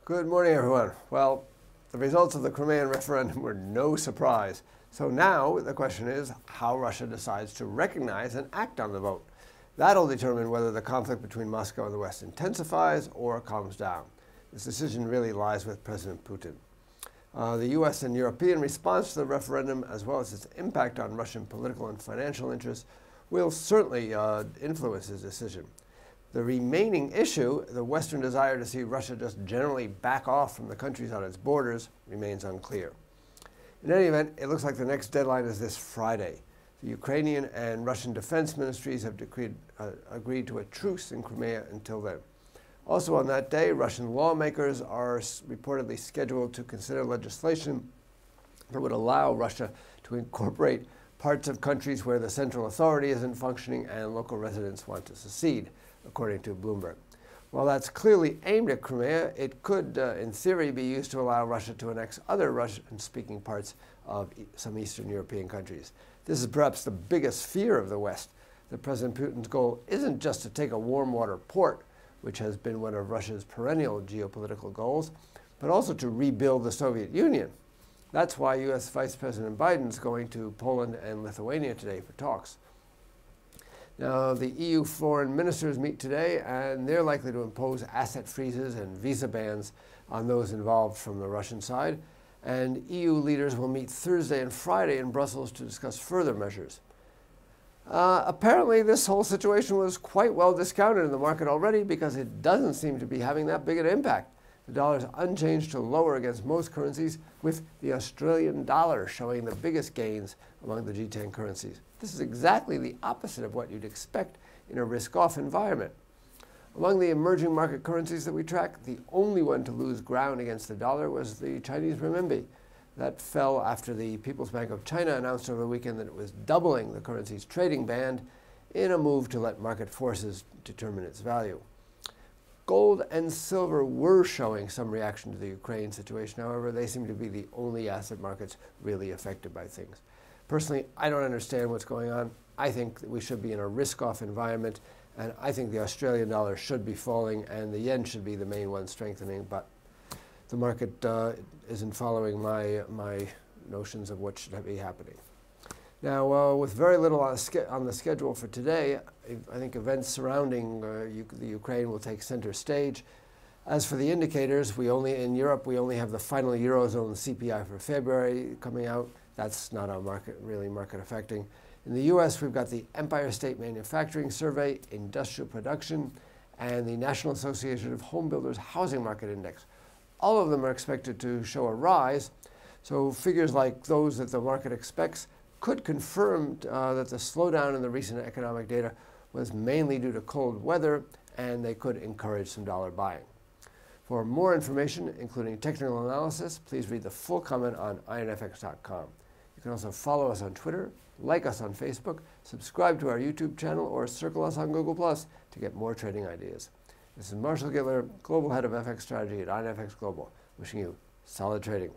Good morning, everyone. Well, the results of the Crimean referendum were no surprise. So now the question is how Russia decides to recognize and act on the vote. That'll determine whether the conflict between Moscow and the West intensifies or calms down. This decision really lies with President Putin. The U.S. and European response to the referendum, as well as its impact on Russian political and financial interests, will certainly influence his decision. The remaining issue, the Western desire to see Russia just generally back off from the countries on its borders, remains unclear. In any event, it looks like the next deadline is this Friday. The Ukrainian and Russian defense ministries have agreed to a truce in Crimea until then. Also on that day, Russian lawmakers are reportedly scheduled to consider legislation that would allow Russia to incorporate parts of countries where the central authority isn't functioning and local residents want to secede, according to Bloomberg. While that's clearly aimed at Crimea, it could, in theory, be used to allow Russia to annex other Russian-speaking parts of some Eastern European countries. This is perhaps the biggest fear of the West, that President Putin's goal isn't just to take a warm water port, which has been one of Russia's perennial geopolitical goals, but also to rebuild the Soviet Union. That's why U.S. Vice President Biden's going to Poland and Lithuania today for talks. Now, the EU foreign ministers meet today, and they're likely to impose asset freezes and visa bans on those involved from the Russian side. And EU leaders will meet Thursday and Friday in Brussels to discuss further measures. Apparently, this whole situation was quite well discounted in the market already because it doesn't seem to be having that big an impact. The dollar is unchanged to lower against most currencies, with the Australian dollar showing the biggest gains among the G10 currencies. This is exactly the opposite of what you'd expect in a risk-off environment. Among the emerging market currencies that we track, the only one to lose ground against the dollar was the Chinese renminbi. That fell after the People's Bank of China announced over the weekend that it was doubling the currency's trading band in a move to let market forces determine its value. Gold and silver were showing some reaction to the Ukraine situation. However, they seem to be the only asset markets really affected by things. Personally, I don't understand what's going on. I think that we should be in a risk-off environment, and I think the Australian dollar should be falling and the yen should be the main one strengthening, but the market isn't following my notions of what should be happening. Now, with very little on the schedule for today, I think events surrounding the Ukraine will take center stage. As for the indicators, in Europe, we only have the final Eurozone CPI for February coming out. That's not really market affecting. In the US, we've got the Empire State Manufacturing Survey, Industrial Production, and the National Association of Home Builders Housing Market Index. All of them are expected to show a rise, so figures like those that the market expects could confirm that the slowdown in the recent economic data was mainly due to cold weather, and they could encourage some dollar buying. For more information, including technical analysis, please read the full comment on IronFX.com. You can also follow us on Twitter, like us on Facebook, subscribe to our YouTube channel, or circle us on Google+ to get more trading ideas. This is Marshall Gittler, Global Head of FX Strategy at IronFX Global, wishing you solid trading.